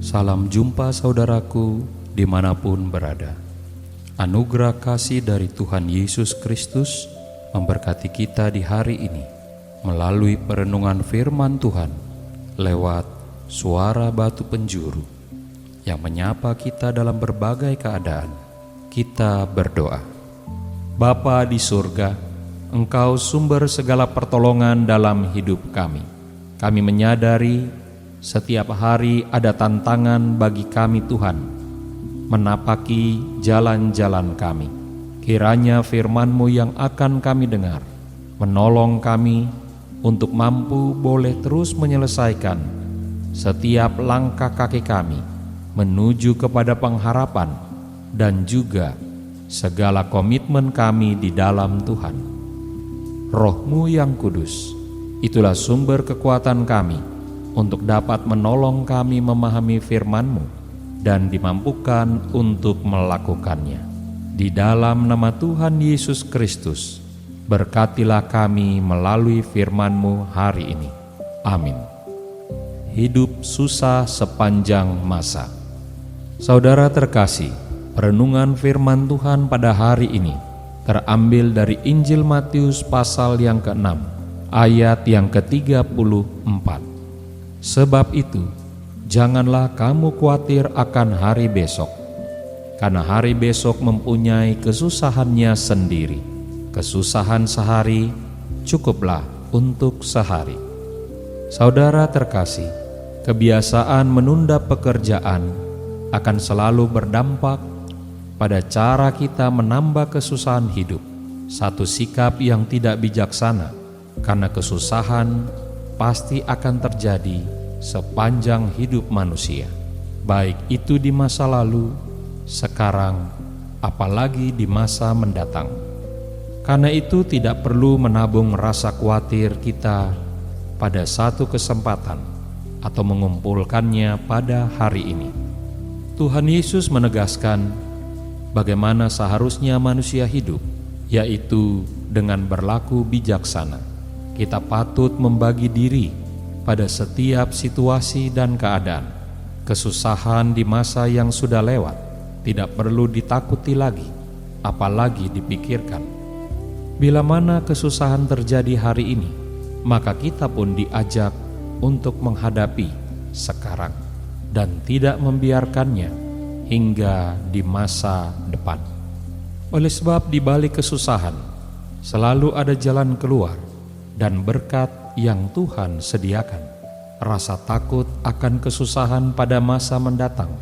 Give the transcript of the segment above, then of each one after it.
Salam jumpa saudaraku dimanapun berada. Anugerah kasih dari Tuhan Yesus Kristus memberkati kita di hari ini melalui perenungan firman Tuhan lewat suara batu penjuru yang menyapa kita dalam berbagai keadaan. Kita berdoa. Bapa di surga, Engkau sumber segala pertolongan dalam hidup kami. Kami menyadari setiap hari ada tantangan bagi kami Tuhan, menapaki jalan-jalan kami. Kiranya firman-Mu yang akan kami dengar, menolong kami untuk mampu boleh terus menyelesaikan setiap langkah kaki kami menuju kepada pengharapan dan juga segala komitmen kami di dalam Tuhan. Roh-Mu yang kudus, itulah sumber kekuatan kami untuk dapat menolong kami memahami firman-Mu dan dimampukan untuk melakukannya. Di dalam nama Tuhan Yesus Kristus, berkatilah kami melalui firman-Mu hari ini. Amin. Hidup susah sepanjang masa. Saudara terkasih, renungan firman Tuhan pada hari ini terambil dari Injil Matius pasal yang ke-6, ayat yang ke-34. Sebab itu, janganlah kamu khawatir akan hari besok, karena hari besok mempunyai kesusahannya sendiri. Kesusahan sehari cukuplah untuk sehari. Saudara terkasih, kebiasaan menunda pekerjaan akan selalu berdampak pada cara kita menambah kesusahan hidup. Satu sikap yang tidak bijaksana, karena kesusahan pasti akan terjadi sepanjang hidup manusia, baik itu di masa lalu, sekarang, apalagi di masa mendatang. Karena itu tidak perlu menabung rasa khawatir kita pada satu kesempatan atau mengumpulkannya pada hari ini. Tuhan Yesus menegaskan bagaimana seharusnya manusia hidup, yaitu dengan berlaku bijaksana. Kita patut membagi diri pada setiap situasi dan keadaan. Kesusahan di masa yang sudah lewat tidak perlu ditakuti lagi, apalagi dipikirkan. Bila mana kesusahan terjadi hari ini, maka kita pun diajak untuk menghadapi sekarang dan tidak membiarkannya hingga di masa depan. Oleh sebab di balik kesusahan selalu ada jalan keluar dan berkat yang Tuhan sediakan. Rasa takut akan kesusahan pada masa mendatang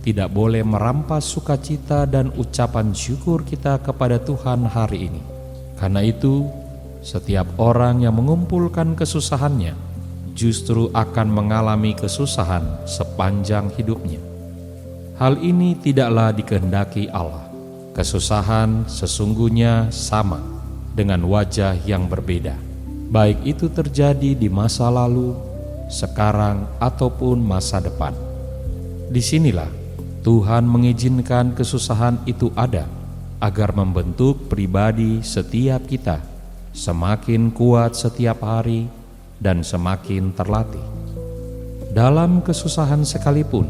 tidak boleh merampas sukacita dan ucapan syukur kita kepada Tuhan hari ini. Karena itu, setiap orang yang mengumpulkan kesusahannya justru akan mengalami kesusahan sepanjang hidupnya. Hal ini tidaklah dikehendaki Allah. Kesusahan sesungguhnya sama dengan wajah yang berbeda, baik itu terjadi di masa lalu, sekarang, ataupun masa depan. Disinilah Tuhan mengizinkan kesusahan itu ada, agar membentuk pribadi setiap kita semakin kuat setiap hari dan semakin terlatih. Dalam kesusahan sekalipun,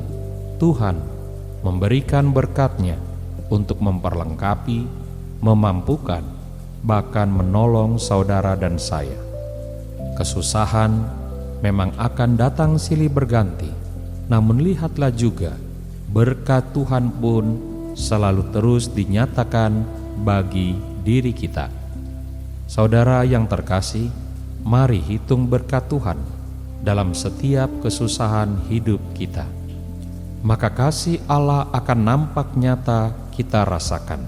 Tuhan memberikan berkat-Nya untuk memperlengkapi, memampukan, bahkan menolong saudara dan saya. Kesusahan memang akan datang silih berganti, namun lihatlah juga berkat Tuhan pun selalu terus dinyatakan bagi diri kita. Saudara yang terkasih, mari hitung berkat Tuhan dalam setiap kesusahan hidup kita. Maka kasih Allah akan nampak nyata kita rasakan.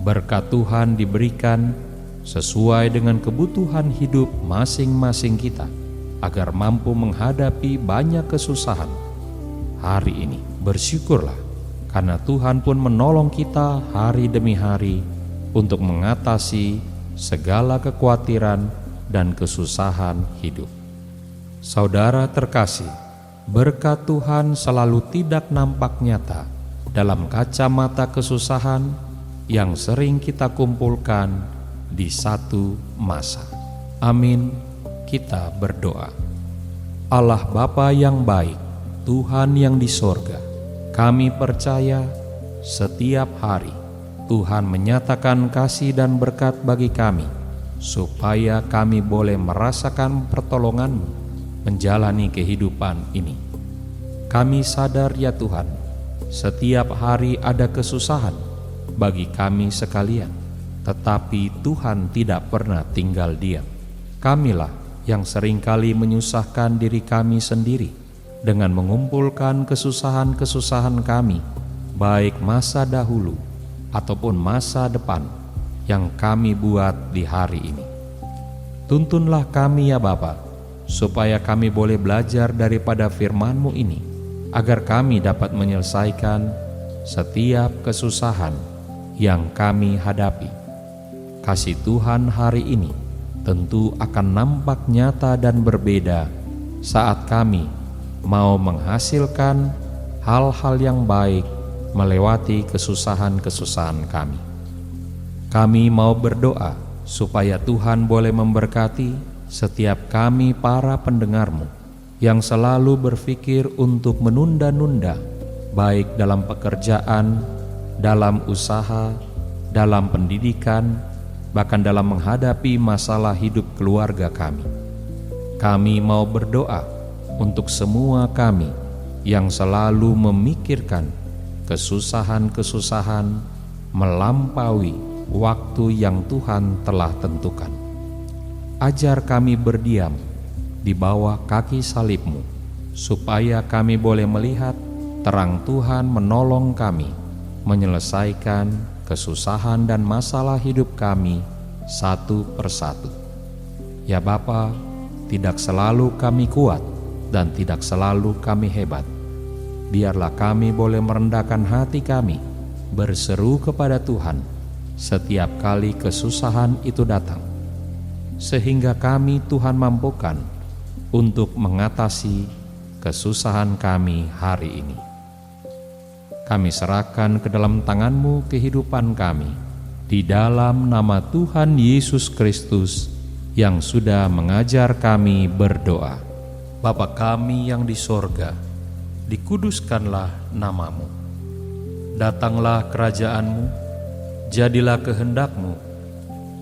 Berkat Tuhan diberikan sesuai dengan kebutuhan hidup masing-masing kita, agar mampu menghadapi banyak kesusahan. Hari ini bersyukurlah, karena Tuhan pun menolong kita hari demi hari untuk mengatasi segala kekhawatiran dan kesusahan hidup. Saudara terkasih, berkat Tuhan selalu tidak nampak nyata dalam kacamata kesusahan, yang sering kita kumpulkan di satu masa. Amin. Kita berdoa. Allah Bapa yang baik, Tuhan yang di sorga, kami percaya setiap hari Tuhan menyatakan kasih dan berkat bagi kami, supaya kami boleh merasakan pertolongan-Mu menjalani kehidupan ini. Kami sadar ya Tuhan, setiap hari ada kesusahan bagi kami sekalian, tetapi Tuhan tidak pernah tinggal diam. Kamilah yang seringkali menyusahkan diri kami sendiri dengan mengumpulkan kesusahan-kesusahan kami, baik masa dahulu ataupun masa depan yang kami buat di hari ini. Tuntunlah kami ya Bapa, supaya kami boleh belajar daripada firman-Mu ini, agar kami dapat menyelesaikan setiap kesusahan yang kami hadapi. Kasih Tuhan hari ini tentu akan nampak nyata dan berbeda saat kami mau menghasilkan hal-hal yang baik melewati kesusahan-kesusahan kami. Kami mau berdoa supaya Tuhan boleh memberkati setiap kami para pendengar-Mu yang selalu berpikir untuk menunda-nunda, baik dalam pekerjaan, dalam usaha, dalam pendidikan, bahkan dalam menghadapi masalah hidup keluarga kami. Kami mau berdoa untuk semua kami yang selalu memikirkan kesusahan-kesusahan melampaui waktu yang Tuhan telah tentukan. Ajar kami berdiam di bawah kaki salib-Mu, supaya kami boleh melihat terang Tuhan menolong kami menyelesaikan kesusahan dan masalah hidup kami satu persatu. Ya Bapa, tidak selalu kami kuat dan tidak selalu kami hebat. Biarlah kami boleh merendahkan hati kami, berseru kepada Tuhan setiap kali kesusahan itu datang, sehingga kami Tuhan mampukan untuk mengatasi kesusahan kami hari ini. Kami serahkan ke dalam tangan-Mu kehidupan kami, di dalam nama Tuhan Yesus Kristus yang sudah mengajar kami berdoa. Bapa kami yang di sorga, dikuduskanlah nama-Mu. Datanglah kerajaan-Mu, jadilah kehendak-Mu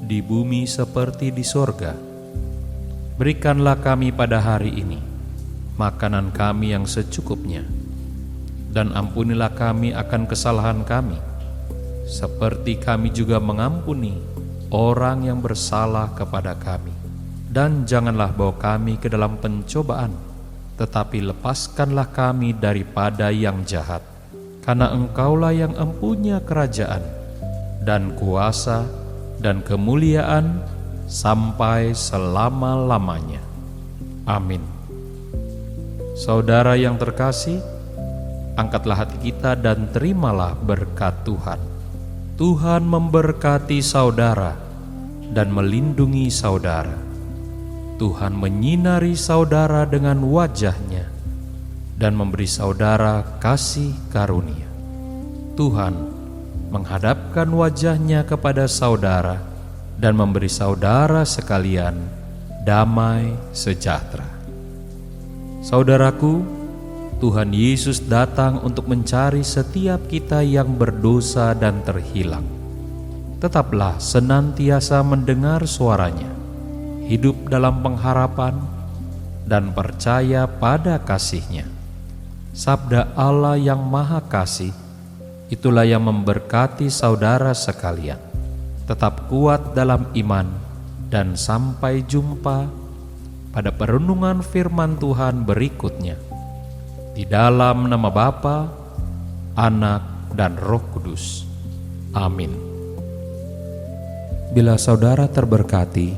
di bumi seperti di sorga. Berikanlah kami pada hari ini makanan kami yang secukupnya, dan ampunilah kami akan kesalahan kami, seperti kami juga mengampuni orang yang bersalah kepada kami. Dan janganlah bawa kami ke dalam pencobaan, tetapi lepaskanlah kami daripada yang jahat. Karena Engkaulah yang empunya kerajaan, dan kuasa, dan kemuliaan, sampai selama-lamanya. Amin. Saudara yang terkasih, angkatlah hati kita dan terimalah berkat Tuhan. Tuhan memberkati saudara dan melindungi saudara. Tuhan menyinari saudara dengan wajah-Nya dan memberi saudara kasih karunia. Tuhan menghadapkan wajah-Nya kepada saudara dan memberi saudara sekalian damai sejahtera. Saudaraku, Tuhan Yesus datang untuk mencari setiap kita yang berdosa dan terhilang. Tetaplah senantiasa mendengar suara-Nya, hidup dalam pengharapan, dan percaya pada kasih-Nya. Sabda Allah yang Maha Kasih, itulah yang memberkati saudara sekalian. Tetap kuat dalam iman, dan sampai jumpa pada perenungan firman Tuhan berikutnya. Di dalam nama Bapa, Anak, dan Roh Kudus. Amin. Bila saudara terberkati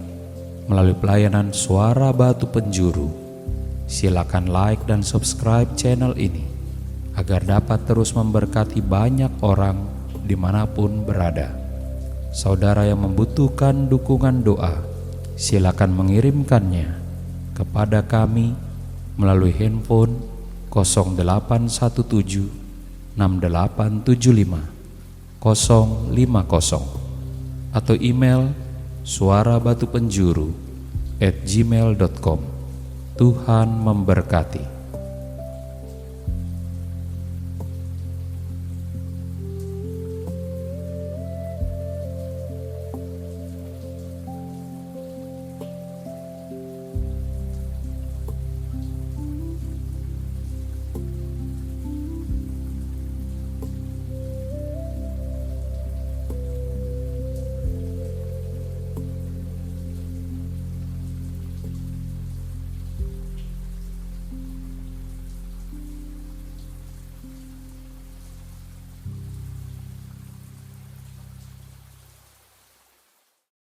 melalui pelayanan Suara Batu Penjuru, silakan like dan subscribe channel ini agar dapat terus memberkati banyak orang dimanapun berada. Saudara yang membutuhkan dukungan doa, silakan mengirimkannya kepada kami melalui handphone 0817 6875 atau email suarabatupenjuru@gmail.com. Tuhan memberkati.